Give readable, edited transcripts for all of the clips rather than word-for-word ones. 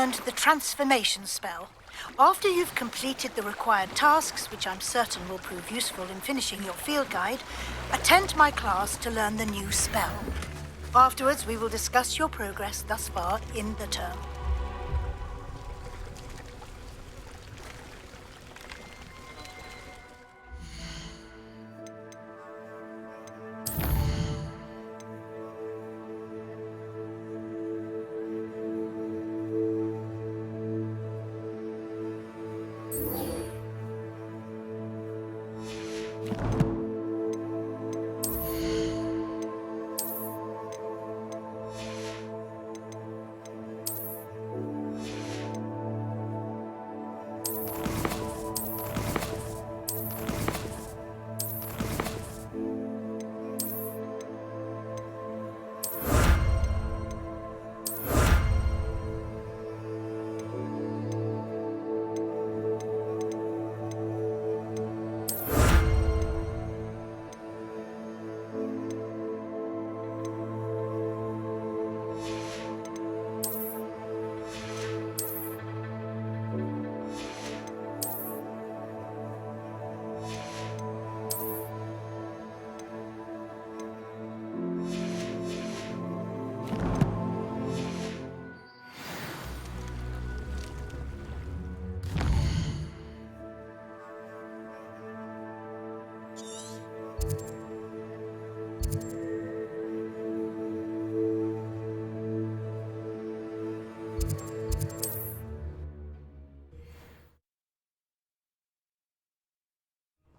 learned the transformation spell. After you've completed the required tasks, which I'm certain will prove useful in finishing your field guide, attend my class to learn the new spell. Afterwards, we will discuss your progress thus far in the term.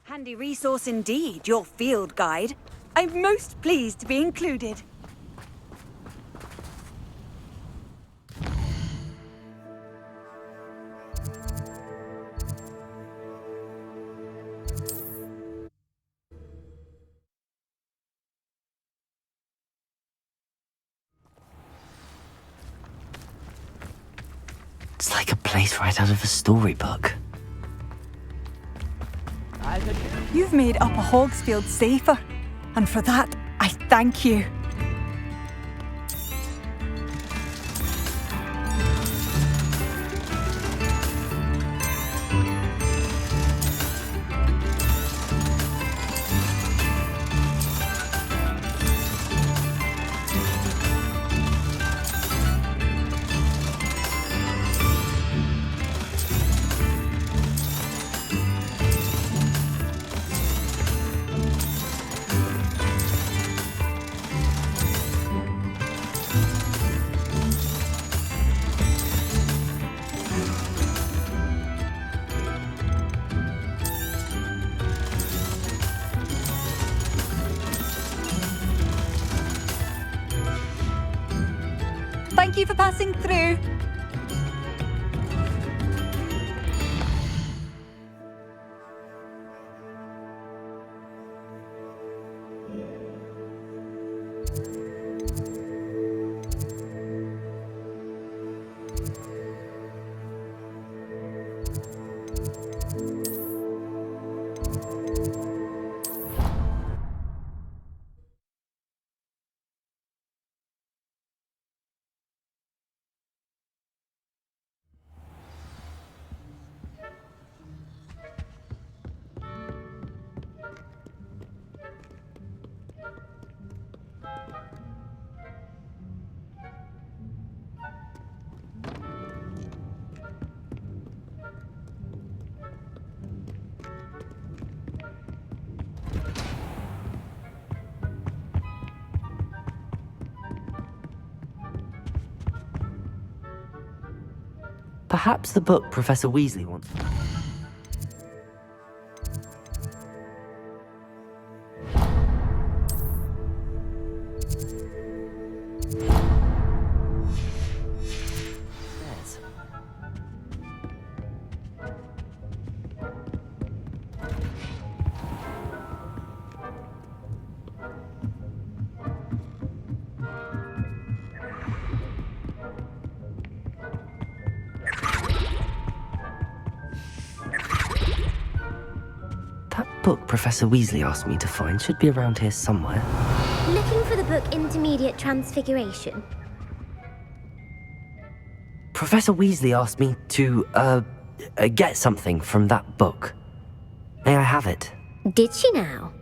Handy resource indeed, your field guide. I'm most pleased to be included. It's like a place right out of a storybook. You've made Upper Hogsfield safer, and for that, I thank you. Thank you for passing through. Perhaps the book Professor Weasley wants. Book Professor Weasley asked me to find should be around here somewhere. Looking for the book Intermediate Transfiguration? Professor Weasley asked me to, get something from that book. May I have it? Did she now?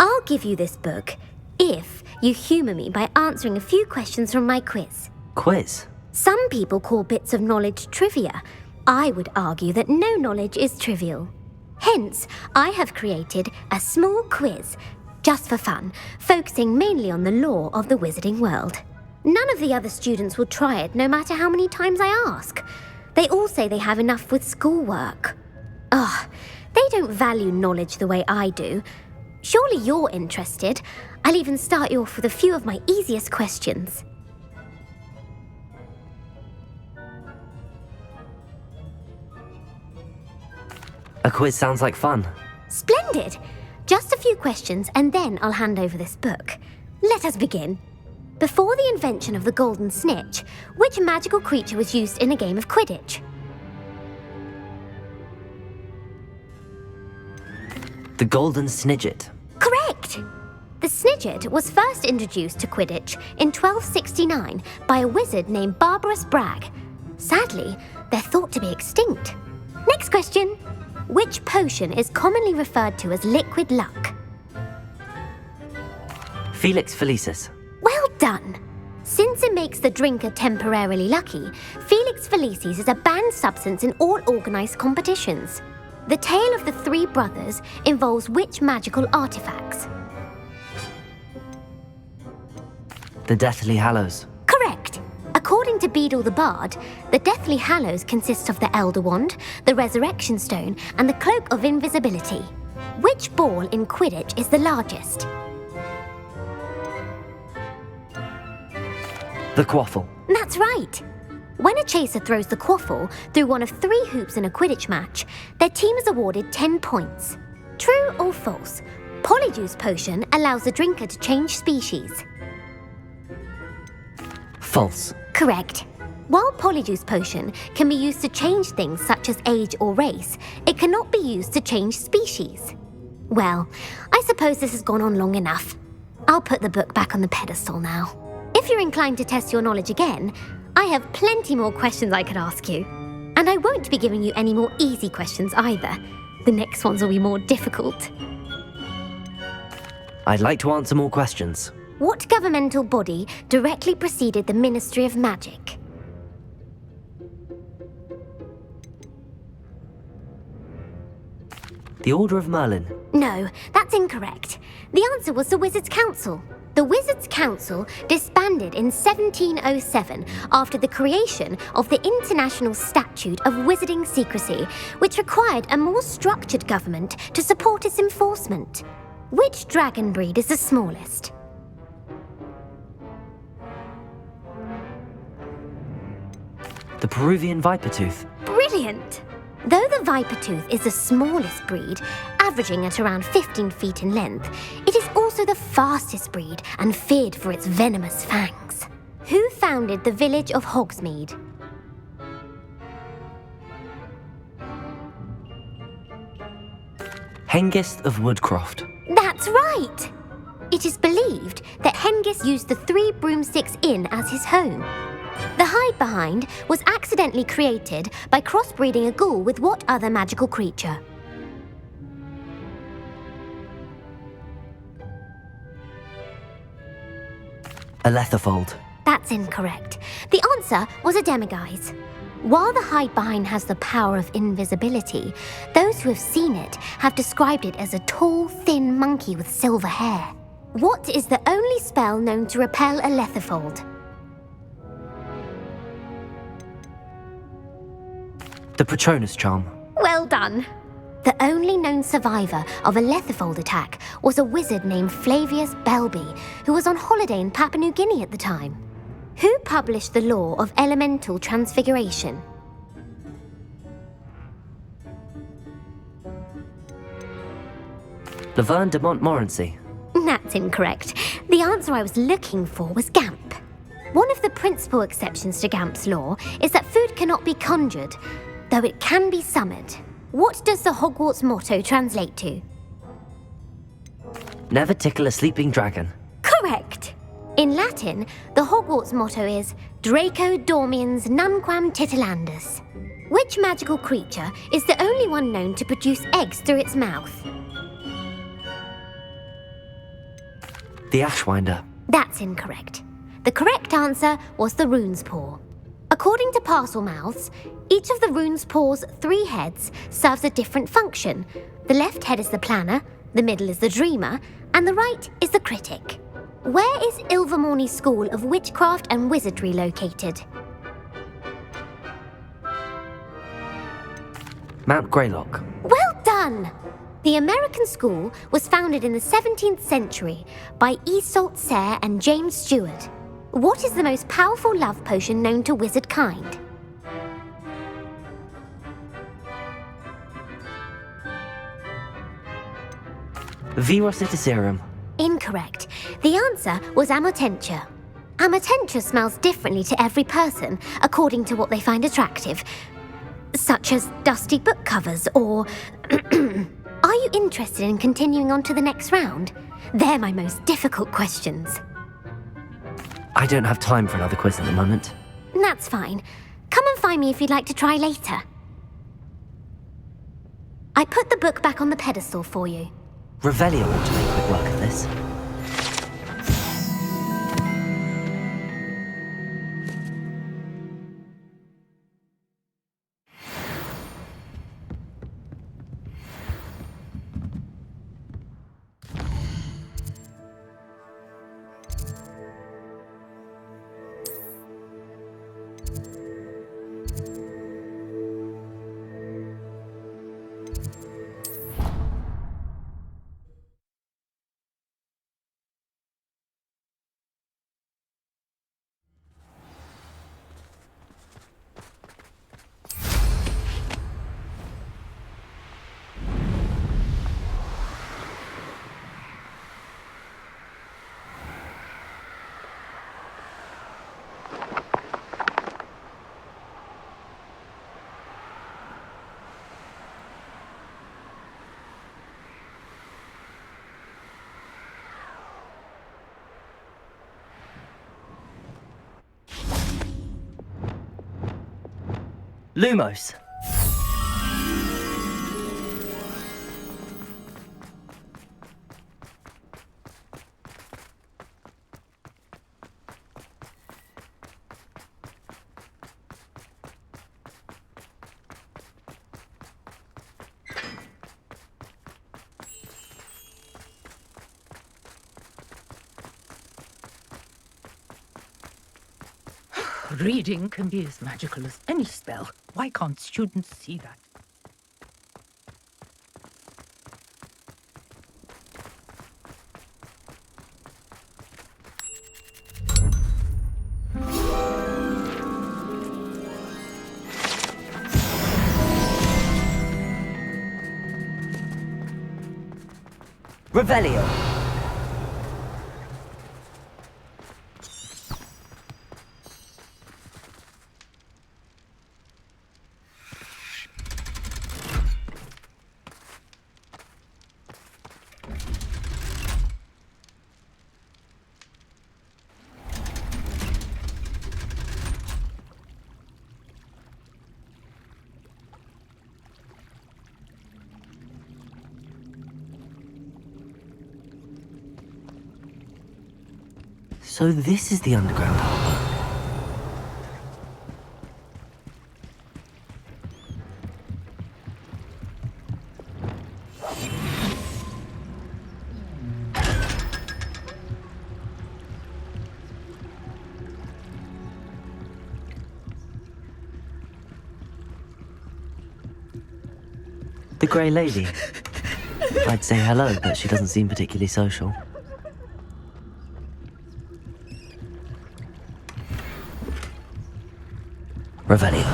I'll give you this book if you humour me by answering a few questions from my quiz. Quiz? Some people call bits of knowledge trivia. I would argue that no knowledge is trivial. Hence, I have created a small quiz, just for fun, focusing mainly on the lore of the wizarding world. None of the other students will try it, no matter how many times I ask. They all say they have enough with schoolwork. Ugh, they don't value knowledge the way I do. Surely you're interested. I'll even start you off with a few of my easiest questions. A quiz sounds like fun. Splendid! Just a few questions and then I'll hand over this book. Let us begin. Before the invention of the golden snitch, which magical creature was used in a game of Quidditch? The Golden Snidget. Correct! The Snidget was first introduced to Quidditch in 1269 by a wizard named Barbarous Bragg. Sadly, they're thought to be extinct. Next question. Which potion is commonly referred to as liquid luck? Felix Felicis. Well done! Since it makes the drinker temporarily lucky, Felix Felicis is a banned substance in all organised competitions. The tale of the three brothers involves which magical artifacts? The Deathly Hallows. Correct! According to Beadle the Bard, the Deathly Hallows consists of the Elder Wand, the Resurrection Stone, and the Cloak of Invisibility. Which ball in Quidditch is the largest? The Quaffle. That's right! When a chaser throws the quaffle through one of 3 hoops in a Quidditch match, their team is awarded 10 points. True or false? Polyjuice Potion allows the drinker to change species. False. Correct. While Polyjuice Potion can be used to change things such as age or race, it cannot be used to change species. Well, I suppose this has gone on long enough. I'll put the book back on the pedestal now. If you're inclined to test your knowledge again, I have plenty more questions I could ask you. And I won't be giving you any more easy questions either. The next ones will be more difficult. I'd like to answer more questions. What governmental body directly preceded the Ministry of Magic? The Order of Merlin. No, that's incorrect. The answer was the Wizards' Council. The Wizards' Council disbanded in 1707 after the creation of the International Statute of Wizarding Secrecy, which required a more structured government to support its enforcement. Which dragon breed is the smallest? The Peruvian Vipertooth. Brilliant! Though the Vipertooth is the smallest breed, averaging at around 15 feet in length, it is also the fastest breed and feared for its venomous fangs. Who founded the village of Hogsmeade? Hengist of Woodcroft. That's right! It is believed that Hengist used the 3 Broomsticks Inn as his home. The hide-behind was accidentally created by crossbreeding a ghoul with what other magical creature? A Letherfold. That's incorrect. The answer was a demiguise. While the hide-behind has the power of invisibility, those who have seen it have described it as a tall, thin monkey with silver hair. What is the only spell known to repel a Letherfold? The Patronus Charm. Well done. The only known survivor of a Letherfold attack was a wizard named Flavius Belby, who was on holiday in Papua New Guinea at the time. Who published the law of elemental transfiguration? Laverne de Montmorency. That's incorrect. The answer I was looking for was Gamp. One of the principal exceptions to Gamp's law is that food cannot be conjured, though it can be summoned. What does the Hogwarts motto translate to? Never tickle a sleeping dragon. Correct! In Latin, the Hogwarts motto is Draco Dormiens Nunquam Titilandus. Which magical creature is the only one known to produce eggs through its mouth? The Ashwinder. That's incorrect. The correct answer was the rune's paw. According to Parselmouths, each of the rune's paw's 3 heads serves a different function. The left head is the planner, the middle is the dreamer, and the right is the critic. Where is Ilvermorny's School of Witchcraft and Wizardry located? Mount Greylock. Well done! The American school was founded in the 17th century by Iseult Sayre and James Stewart. What is the most powerful love potion known to wizard kind? Virositiserum. Incorrect. The answer was Amotentia. Amotentia smells differently to every person, according to what they find attractive, such as dusty book covers or... Are you interested in continuing on to the next round? They're my most difficult questions. I don't have time for another quiz at the moment. That's fine. Come and find me if you'd like to try later. I put the book back on the pedestal for you. Revelio ought to make quick work of this. Lumos. Reading can be as magical as any spell. Why can't students see that? Revelio. So this is the underground harbour. The Grey Lady. I'd say hello, but she doesn't seem particularly social. Revelio.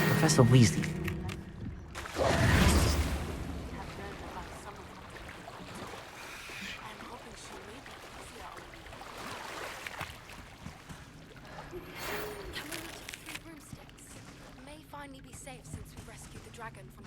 Professor Weasley. May finally be safe since we rescued the dragon from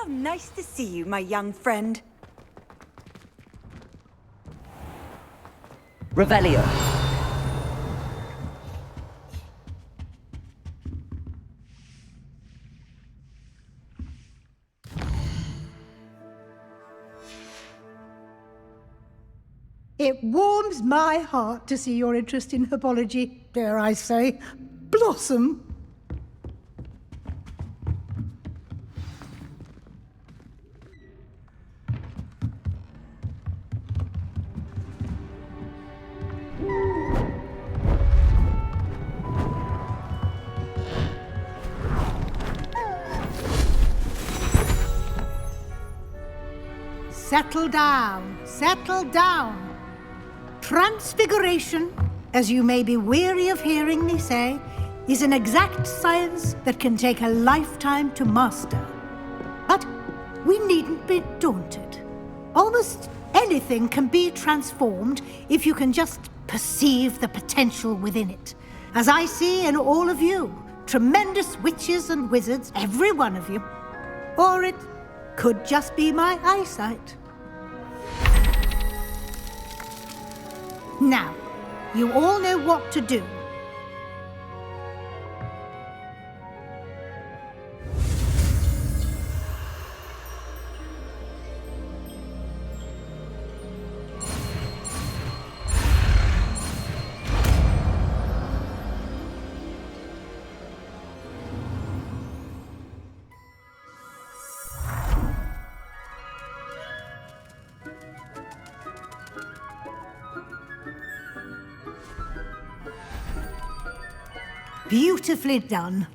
How nice to see you, my young friend. Revelio. It warms my heart to see your interest in herbology, dare I say, blossom. Settle down, settle down. Transfiguration, as you may be weary of hearing me say, is an exact science that can take a lifetime to master. But we needn't be daunted. Almost anything can be transformed if you can just perceive the potential within it. As I see in all of you, tremendous witches and wizards, every one of you. Or it could just be my eyesight. Now, you all know what to do. Beautifully done.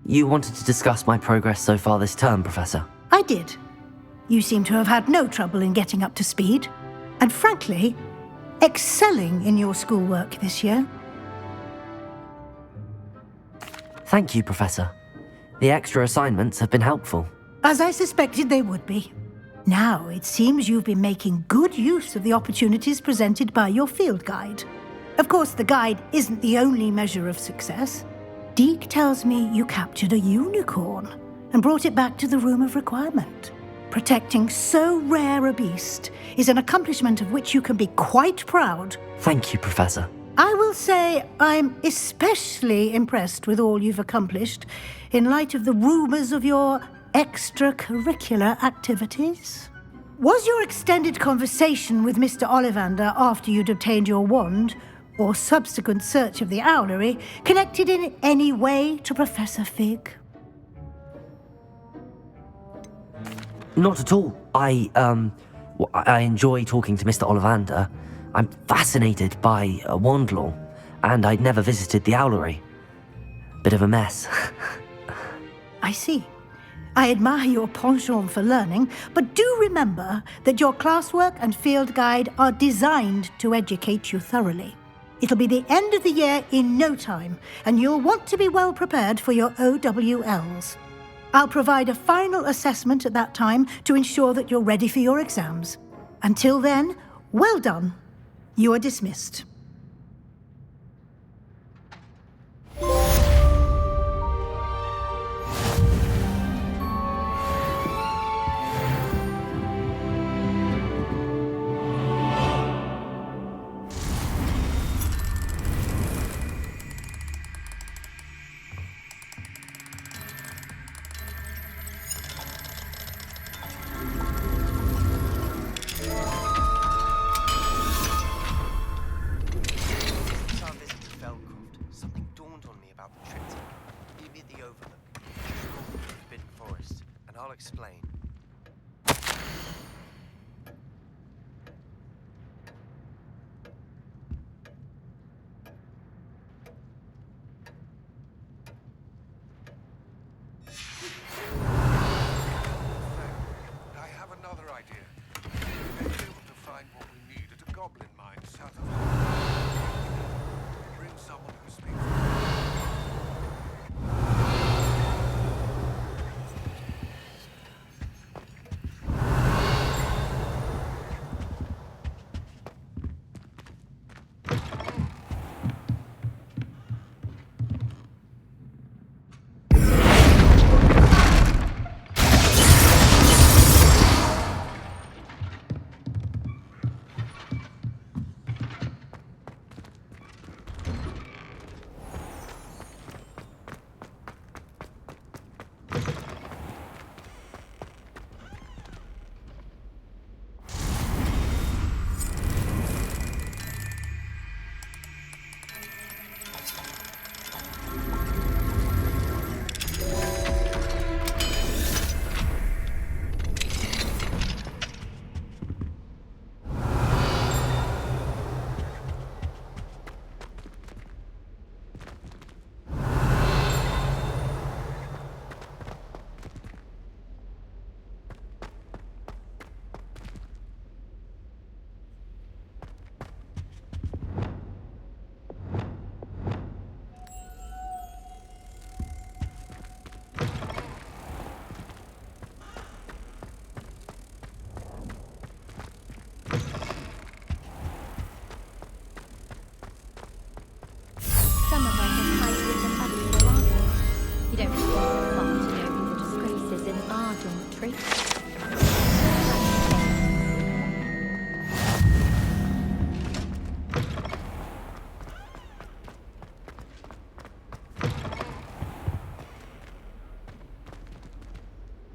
You wanted to discuss my progress so far this term, Professor? I did. You seem to have had no trouble in getting up to speed, and frankly, excelling in your schoolwork this year. Thank you, Professor. The extra assignments have been helpful. As I suspected they would be. Now, it seems you've been making good use of the opportunities presented by your field guide. Of course, the guide isn't the only measure of success. Deke tells me you captured a unicorn and brought it back to the Room of Requirement. Protecting so rare a beast is an accomplishment of which you can be quite proud. Thank you, Professor. I will say I'm especially impressed with all you've accomplished in light of the rumours of your extracurricular activities. Was your extended conversation with Mr. Ollivander after you'd obtained your wand, or subsequent search of the owlery, connected in any way to Professor Fig? Not at all. I enjoy talking to Mr. Ollivander. I'm fascinated by wand law, and I'd never visited the owlery. Bit of a mess. I see. I admire your penchant for learning, but do remember that your classwork and field guide are designed to educate you thoroughly. It'll be the end of the year in no time, and you'll want to be well prepared for your OWLs. I'll provide a final assessment at that time to ensure that you're ready for your exams. Until then, well done. You are dismissed. Explain. I have another idea. We may be able to find what we need at a goblin mine south of bring someone who speaks. free.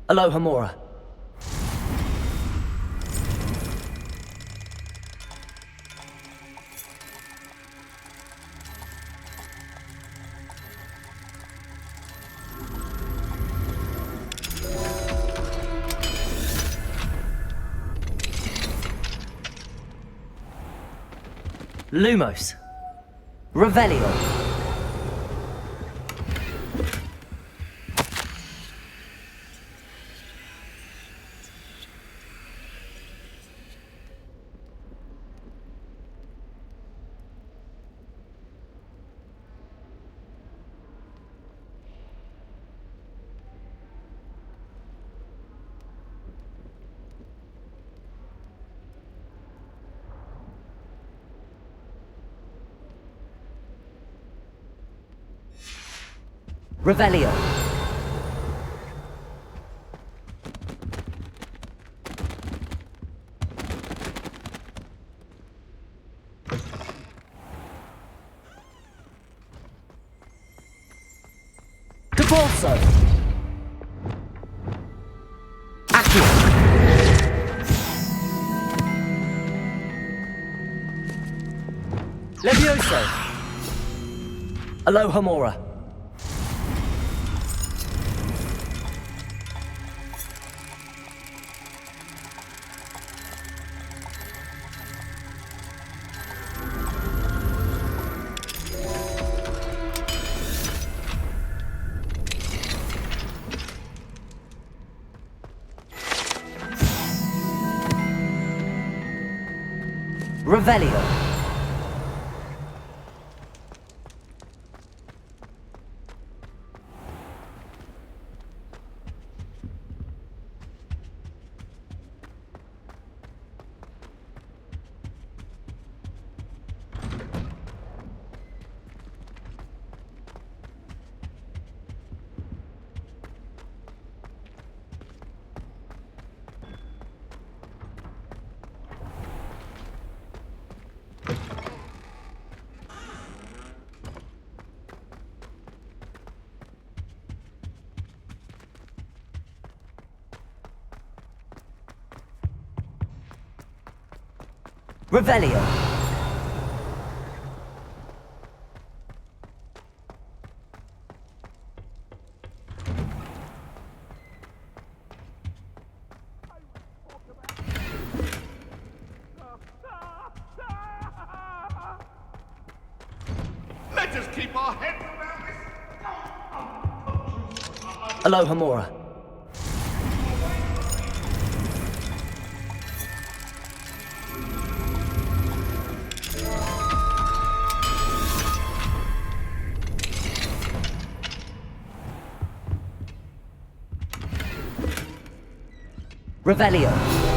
Aloha Mora. Lumos. Revelio. Revelio. Cabalso. Ackley. Levioso. Aloha Mora. Revelio. Revelio. Let us keep our heads around this. Aloha Mora. Revelio.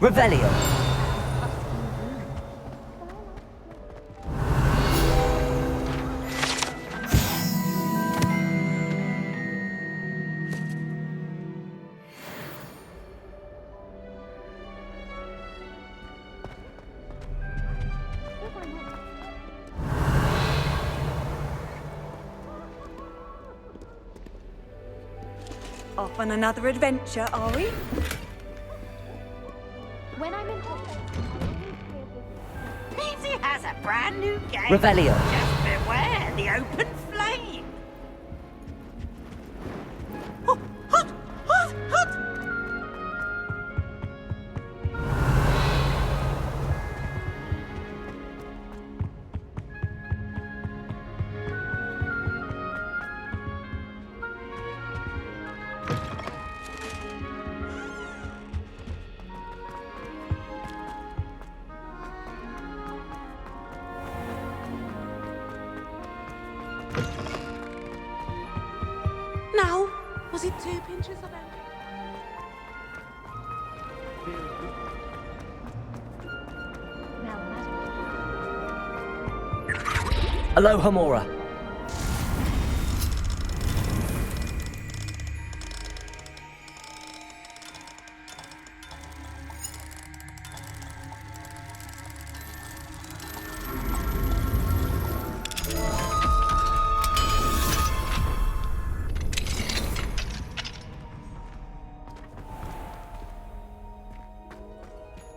Revelio. Off on another adventure, are we? When I'm in Peasy has a brand new game. Revelio. Just beware the open flame. Now, was it 2 pinches of empty? Aloha Mora.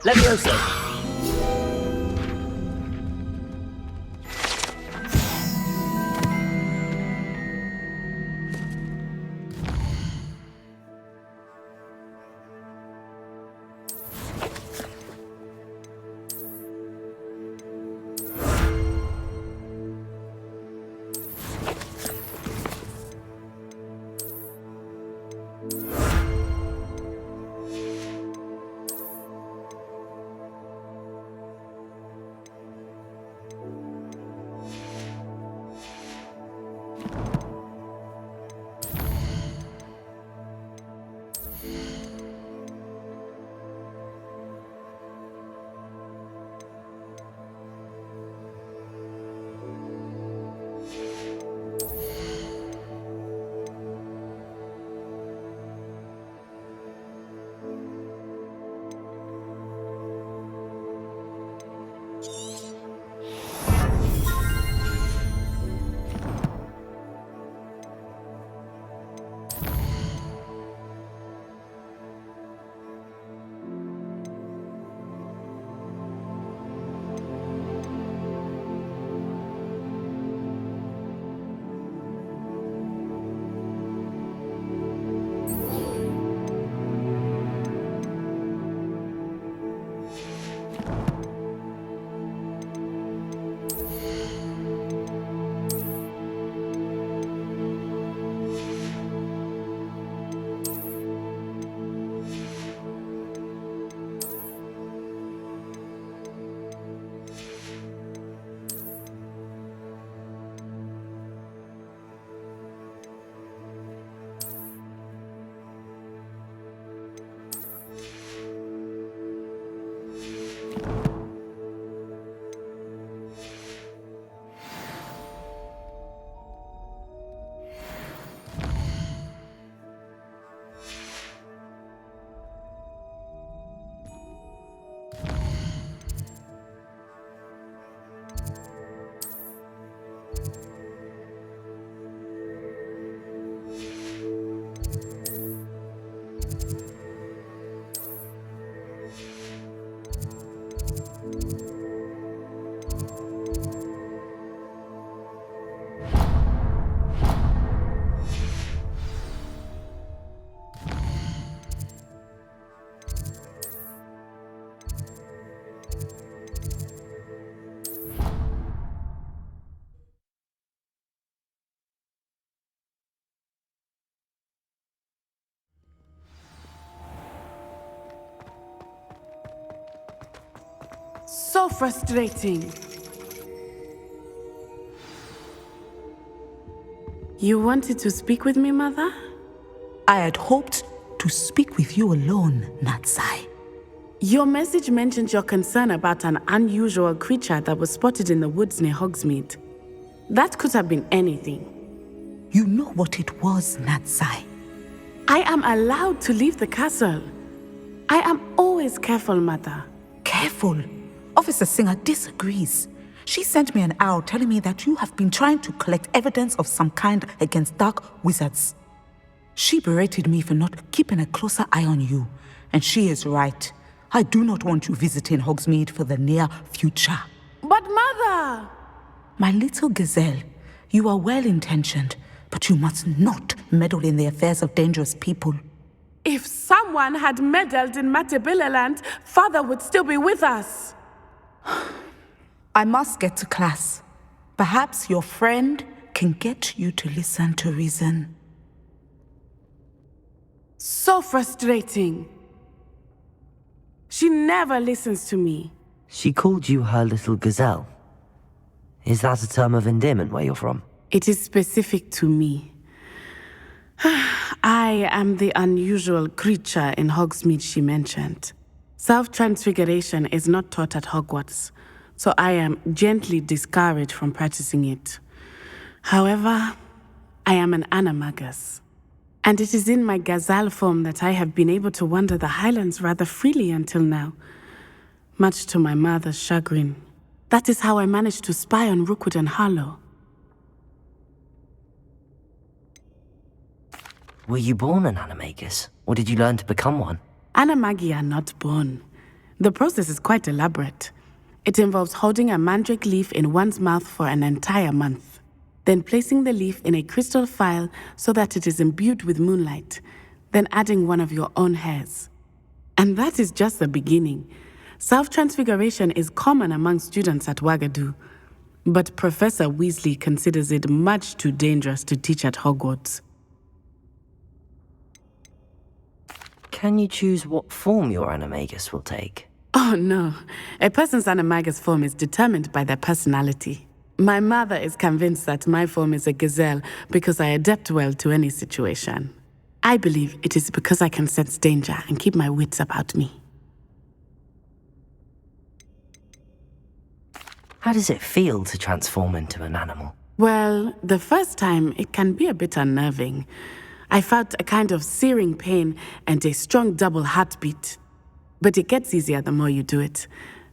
Levioso. So frustrating. You wanted to speak with me, Mother? I had hoped to speak with you alone, Natsai. Your message mentioned your concern about an unusual creature that was spotted in the woods near Hogsmeade. That could have been anything. You know what it was, Natsai. I am allowed to leave the castle. I am always careful, Mother. Careful. Officer Singer disagrees. She sent me an owl telling me that you have been trying to collect evidence of some kind against dark wizards. She berated me for not keeping a closer eye on you, and she is right. I do not want you visiting Hogsmeade for the near future. But Mother! My little gazelle, you are well-intentioned, but you must not meddle in the affairs of dangerous people. If someone had meddled in Matabeleland, Father would still be with us. I must get to class. Perhaps your friend can get you to listen to reason. So frustrating. She never listens to me. She called you her little gazelle. Is that a term of endearment where you're from? It is specific to me. I am the unusual creature in Hogsmeade she mentioned. Self-transfiguration is not taught at Hogwarts, so I am gently discouraged from practicing it. However, I am an animagus, and it is in my gazelle form that I have been able to wander the Highlands rather freely until now, much to my mother's chagrin. That is how I managed to spy on Rookwood and Harlow. Were you born an animagus, or did you learn to become one? Animagi are not born. The process is quite elaborate. It involves holding a mandrake leaf in one's mouth for an entire month, then placing the leaf in a crystal phial so that it is imbued with moonlight, then adding one of your own hairs. And that is just the beginning. Self-transfiguration is common among students at Wagadu, but Professor Weasley considers it much too dangerous to teach at Hogwarts. Can you choose what form your animagus will take? Oh no, a person's animagus form is determined by their personality. My mother is convinced that my form is a gazelle because I adapt well to any situation. I believe it is because I can sense danger and keep my wits about me. How does it feel to transform into an animal? Well, the first time it can be a bit unnerving. I felt a kind of searing pain and a strong double heartbeat. But it gets easier the more you do it.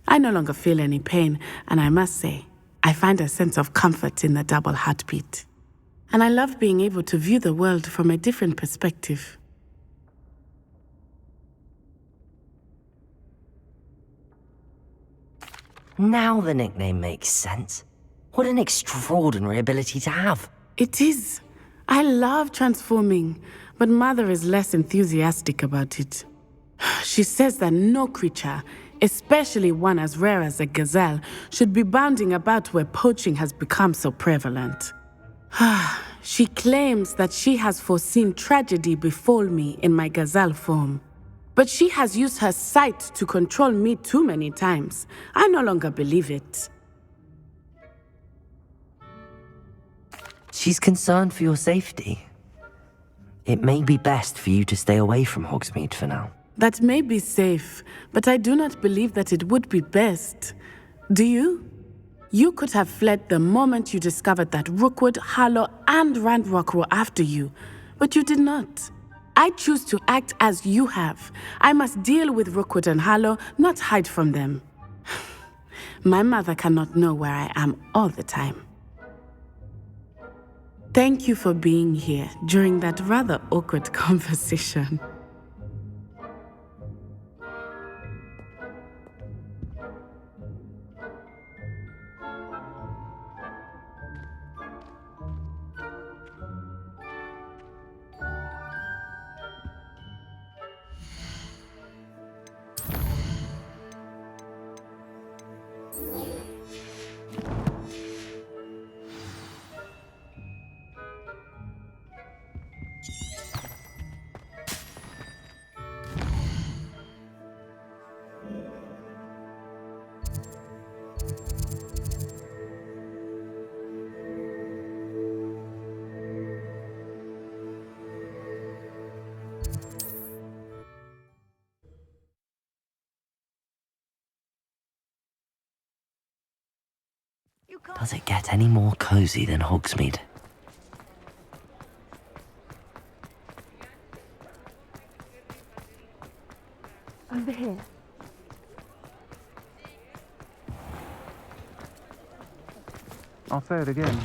I no longer feel any pain, and I must say, I find a sense of comfort in the double heartbeat. And I love being able to view the world from a different perspective. Now the nickname makes sense. What an extraordinary ability to have. It is. I love transforming, but Mother is less enthusiastic about it. She says that no creature, especially one as rare as a gazelle, should be bounding about where poaching has become so prevalent. She claims that she has foreseen tragedy befall me in my gazelle form. But she has used her sight to control me too many times. I no longer believe it. She's concerned for your safety. It may be best for you to stay away from Hogsmeade for now. That may be safe, but I do not believe that it would be best. Do you? You could have fled the moment you discovered that Rookwood, Harlow, and Ranrock were after you, but you did not. I choose to act as you have. I must deal with Rookwood and Harlow, not hide from them. My mother cannot know where I am all the time. Thank you for being here during that rather awkward conversation. Does it get any more cozy than Hogsmeade? Over here. I'll say it again.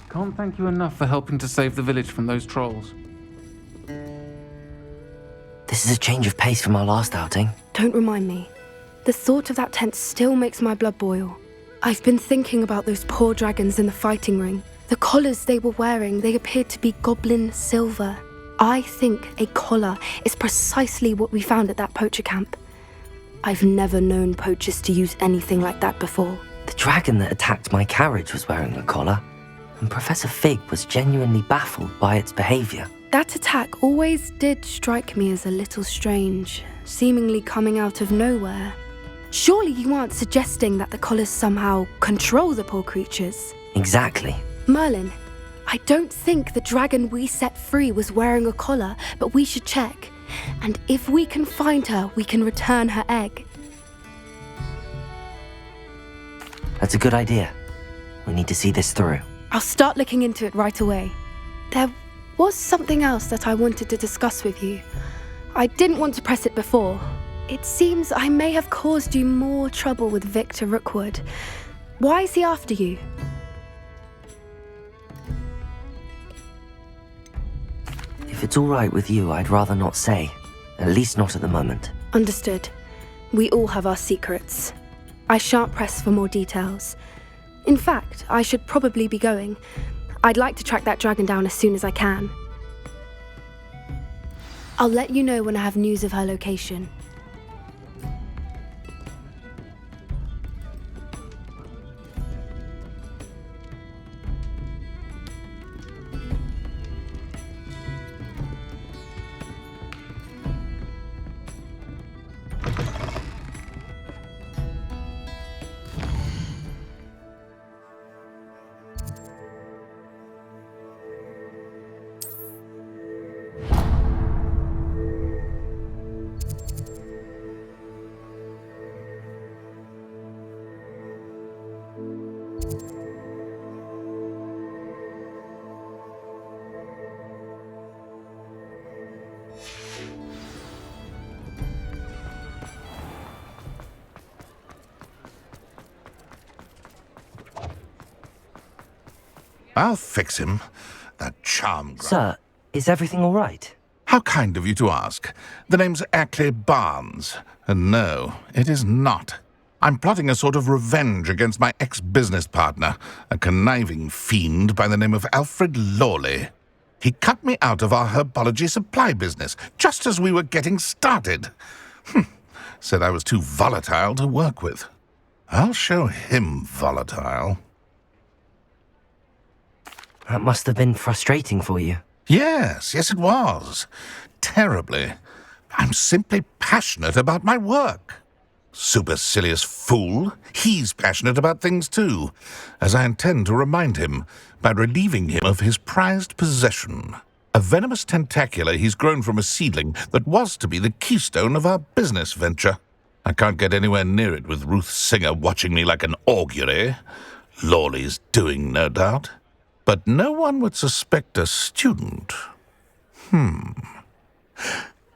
Can't thank you enough for helping to save the village from those trolls. This is a change of pace from our last outing. Don't remind me. The thought of that tent still makes my blood boil. I've been thinking about those poor dragons in the fighting ring. The collars they were wearing, they appeared to be goblin silver. I think a collar is precisely what we found at that poacher camp. I've never known poachers to use anything like that before. The dragon that attacked my carriage was wearing a collar, and Professor Fig was genuinely baffled by its behavior. That attack always did strike me as a little strange, seemingly coming out of nowhere. Surely you aren't suggesting that the collars somehow control the poor creatures? Exactly. Merlin, I don't think the dragon we set free was wearing a collar, but we should check. And if we can find her, we can return her egg. That's a good idea. We need to see this through. I'll start looking into it right away. There was something else that I wanted to discuss with you. I didn't want to press it before. It seems I may have caused you more trouble with Victor Rookwood. Why is he after you? If it's all right with you, I'd rather not say. At least not at the moment. Understood. We all have our secrets. I shan't press for more details. In fact, I should probably be going. I'd like to track that dragon down as soon as I can. I'll let you know when I have news of her location. I'll fix him. That charm. Sir, is everything all right? How kind of you to ask. The name's Ackley Barnes. And no, it is not. I'm plotting a sort of revenge against my ex-business partner, a conniving fiend by the name of Alfred Lawley. He cut me out of our herbology supply business, just as we were getting started. Said I was too volatile to work with. I'll show him volatile. That must have been frustrating for you. Yes, it was. Terribly. I'm simply passionate about my work. Supercilious fool. He's passionate about things too, as I intend to remind him by relieving him of his prized possession. A venomous tentacula he's grown from a seedling that was to be the keystone of our business venture. I can't get anywhere near it with Ruth Singer watching me like an augury. Lawley's doing, no doubt. But no one would suspect a student.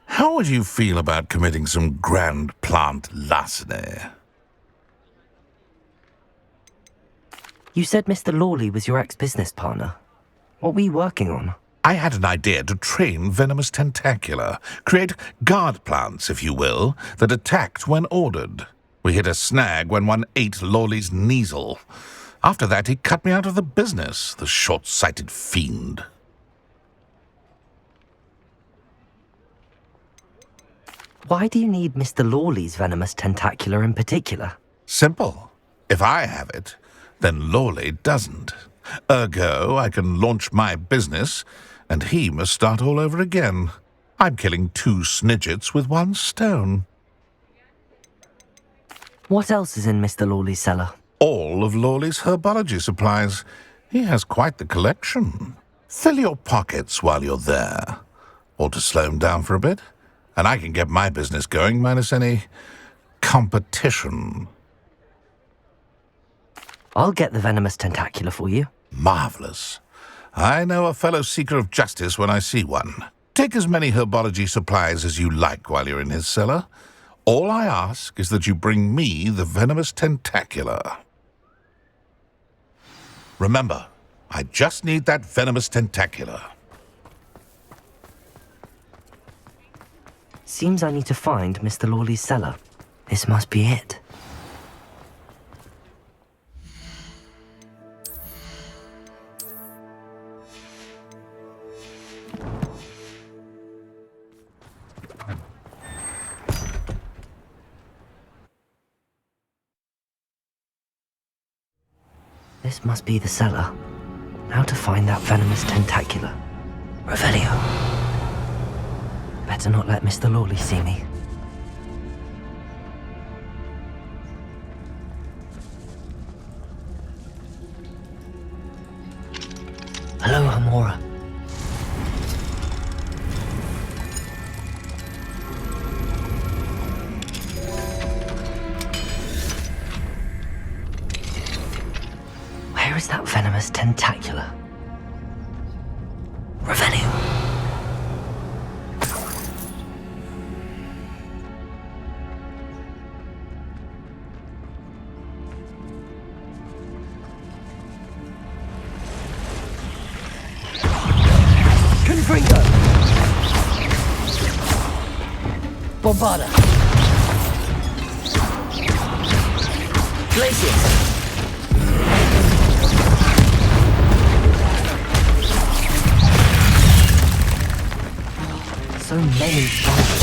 How would you feel about committing some grand plant larceny? You said Mr. Lawley was your ex-business partner. What were you working on? I had an idea to train venomous tentacula, create guard plants, if you will, that attacked when ordered. We hit a snag when one ate Lawley's Kneasel. After that, he cut me out of the business, the short-sighted fiend. Why do you need Mr. Lawley's venomous tentacula in particular? Simple. If I have it, then Lawley doesn't. Ergo, I can launch my business, and he must start all over again. I'm killing 2 snidgets with 1 stone. What else is in Mr. Lawley's cellar? All of Lawley's herbology supplies. He has quite the collection. Fill your pockets while you're there. Or to slow him down for a bit, and I can get my business going minus any competition. I'll get the venomous tentacula for you. Marvelous. I know a fellow seeker of justice when I see one. Take as many herbology supplies as you like while you're in his cellar. All I ask is that you bring me the venomous tentacula. Remember, I just need that venomous tentacula. Seems I need to find Mr. Lawley's cellar. This must be it. This must be the cellar. How to find that venomous tentacula? Revelio. Better not let Mr. Lawley see me. Hello, Hamora. Where is that venomous tentacula? Revelio. Confringo. Bombarda. Glacius. So many spiders.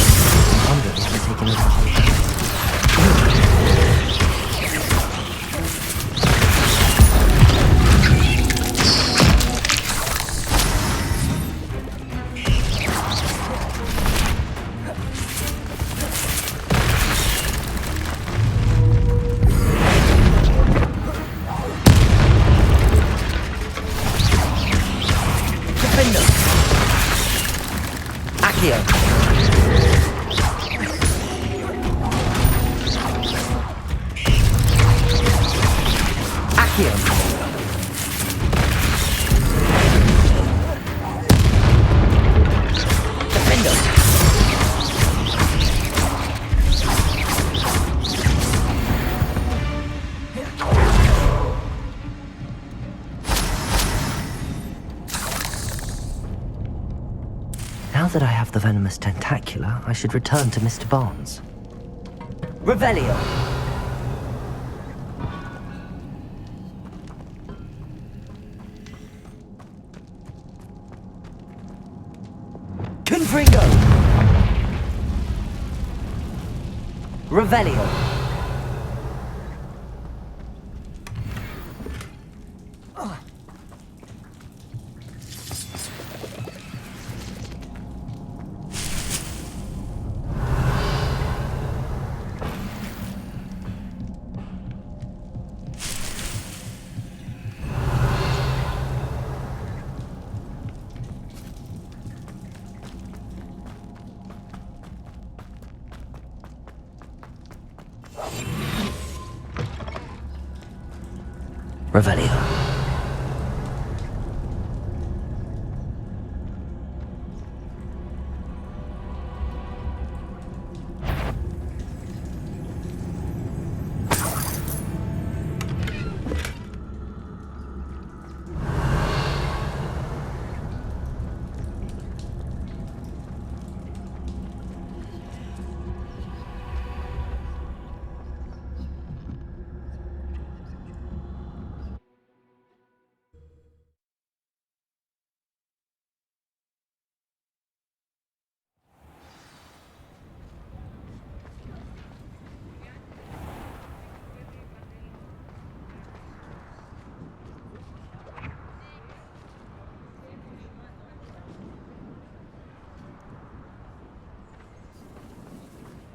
I wonder if they're taking over the whole Now that I have the venomous tentacula, I should return to Mr. Barnes. Revelio! Confringo! Revelio! Revelio.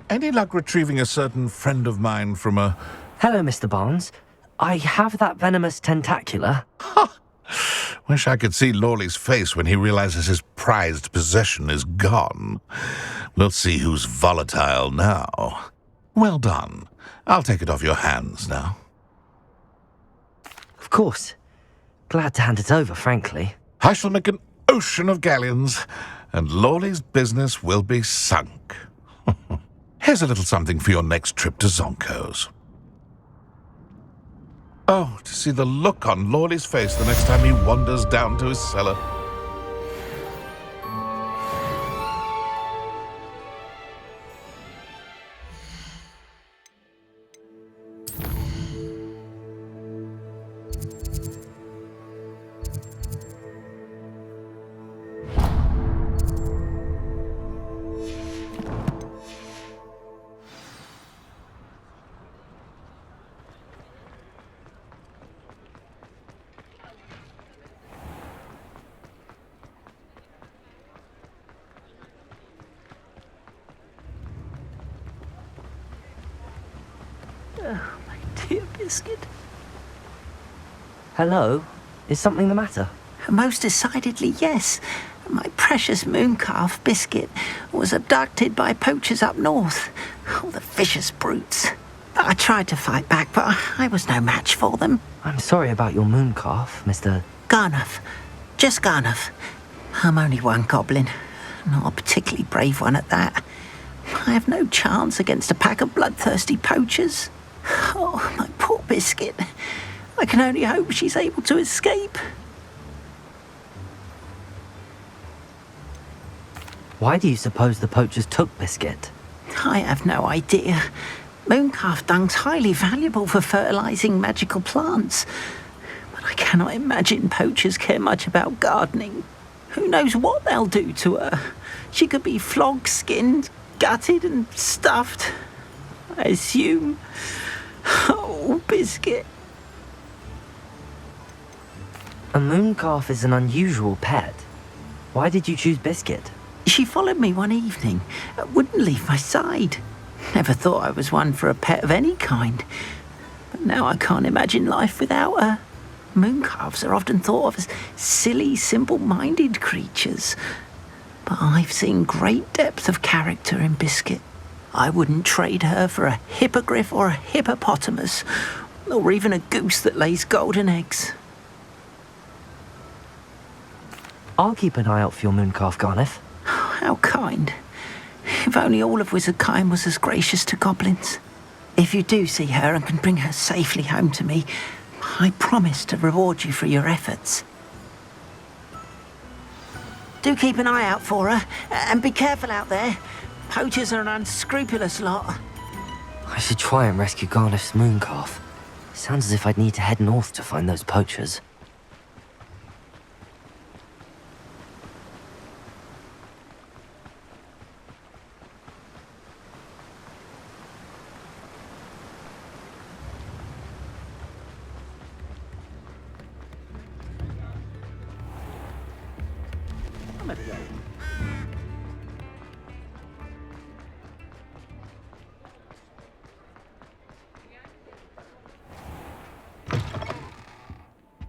Any luck retrieving a certain friend of mine from a... Hello, Mr. Barnes. I have that venomous tentacula. Ha! Wish I could see Lawley's face when he realizes his prized possession is gone. We'll see who's volatile now. Well done. I'll take it off your hands now. Of course. Glad to hand it over, frankly. I shall make an ocean of galleons, and Lawley's business will be sunk. Here's a little something for your next trip to Zonko's. Oh, to see the look on Lawley's face the next time he wanders down to his cellar. Oh, my dear Biscuit. Hello? Is something the matter? Most decidedly, yes. My precious Mooncalf, Biscuit, was abducted by poachers up north. Oh, the vicious brutes. I tried to fight back, but I was no match for them. I'm sorry about your Mooncalf, Mr. Garnuff. Just Garnuff. I'm only one goblin. Not a particularly brave one at that. I have no chance against a pack of bloodthirsty poachers. Oh, my poor Biscuit. I can only hope she's able to escape. Why do you suppose the poachers took Biscuit? I have no idea. Mooncalf dung's highly valuable for fertilizing magical plants. But I cannot imagine poachers care much about gardening. Who knows what they'll do to her? She could be flogged, skinned, gutted and stuffed. I assume. Oh, Biscuit. A Mooncalf is an unusual pet. Why did you choose Biscuit? She followed me one evening, wouldn't leave my side. Never thought I was one for a pet of any kind. But now I can't imagine life without her. Mooncalves are often thought of as silly, simple-minded creatures. But I've seen great depth of character in Biscuit. I wouldn't trade her for a hippogriff or a hippopotamus, or even a goose that lays golden eggs. I'll keep an eye out for your Mooncalf, Garnuff. How kind. If only all of Wizardkind was as gracious to goblins. If you do see her and can bring her safely home to me, I promise to reward you for your efforts. Do keep an eye out for her, and be careful out there. Poachers are an unscrupulous lot. I should try and rescue Garnuff's Mooncalf. Sounds as if I'd need to head north to find those poachers.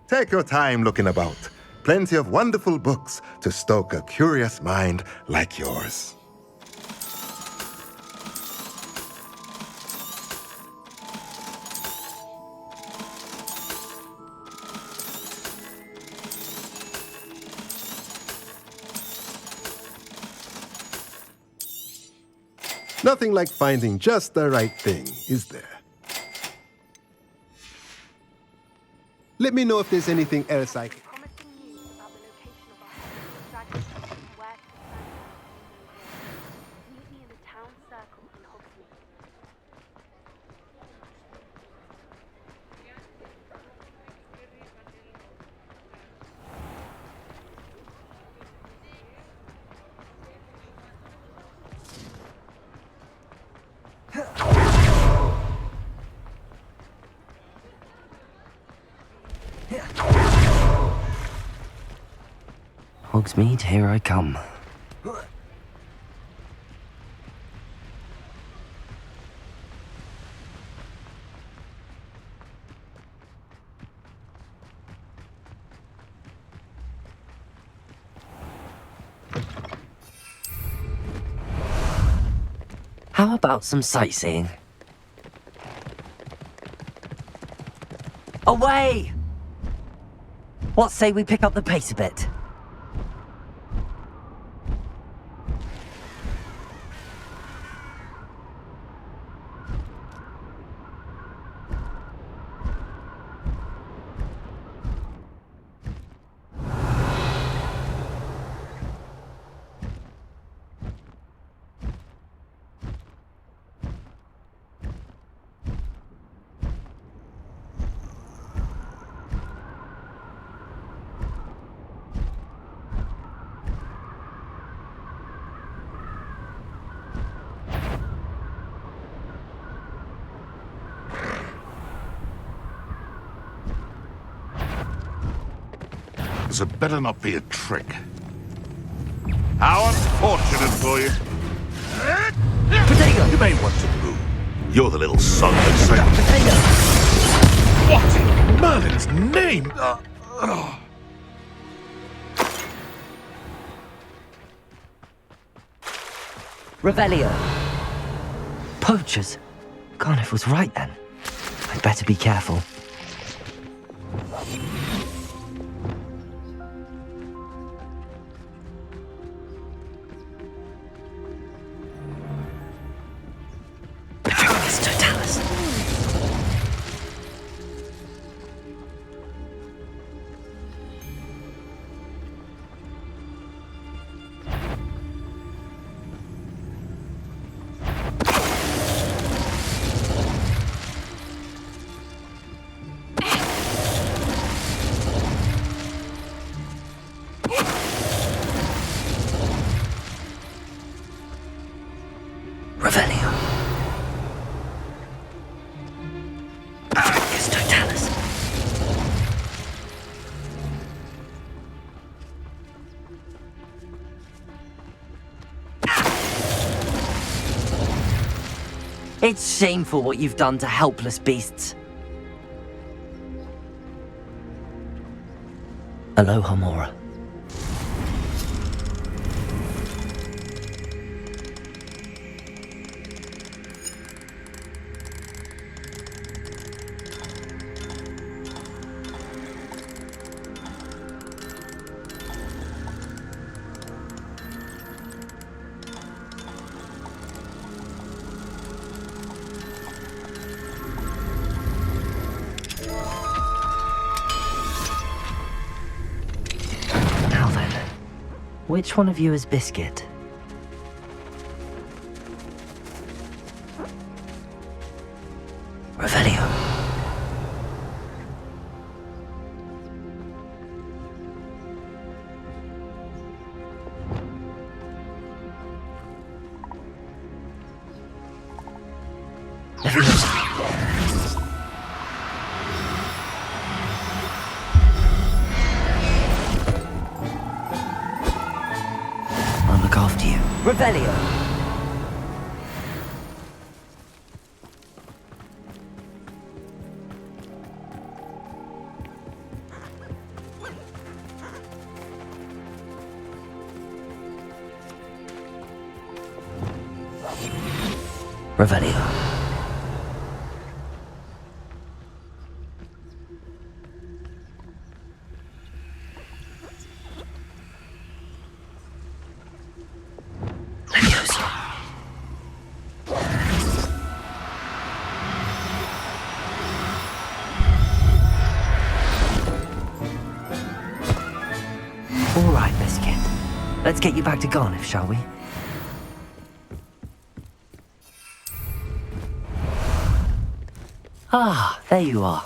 Take your time looking about. Plenty of wonderful books to stoke a curious mind like yours. Nothing like finding just the right thing, is there? Let me know if there's anything else I can... Hogsmeade, here I come. How about some sightseeing? Away! What say we pick up the pace a bit? This had better not be a trick. How unfortunate for you. Potato! You may want to move. You're the little son that What in Merlin's name? Revelio. Poachers. Garniff was right then. I'd better be careful. Petronius Totalis. Revelio. Petronius Totalis. It's shameful what you've done to helpless beasts. Aloha, Mora. Which one of you is Biscuit? Revelio. I'll look after you. Revelio. Revelio. All right, Biscuit. Let's get you back to Garniff, shall we? Ah, there you are.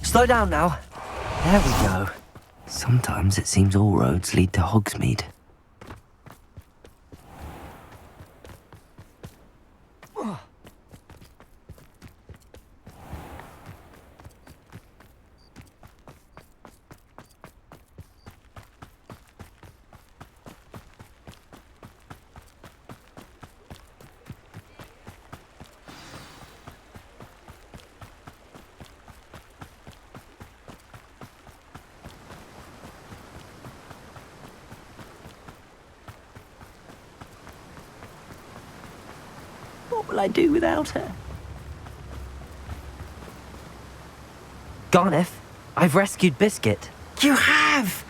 Slow down now. There we go. Sometimes it seems all roads lead to Hogsmeade. What will I do without her? Garneth, I've rescued Biscuit. You have?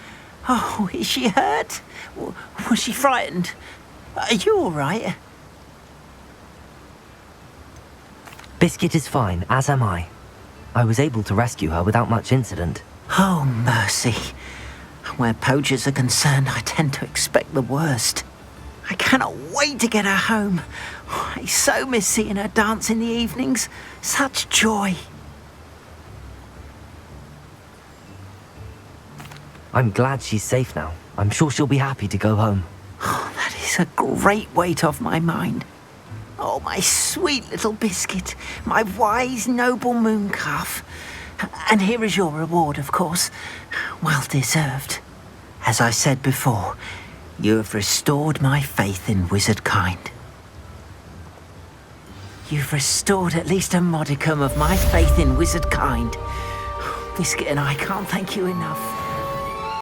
Oh, is she hurt? Was she frightened? Are you all right? Biscuit is fine, as am I. I was able to rescue her without much incident. Oh, mercy. Where poachers are concerned, I tend to expect the worst. I cannot wait to get her home. I so miss seeing her dance in the evenings. Such joy. I'm glad she's safe now. I'm sure she'll be happy to go home. Oh, that is a great weight off my mind. Oh, my sweet little Biscuit, my wise, noble Mooncalf. And here is your reward, of course. Well deserved. As I said before, you have restored my faith in wizard kind. You've restored at least a modicum of my faith in wizard kind. Biscuit and I can't thank you enough.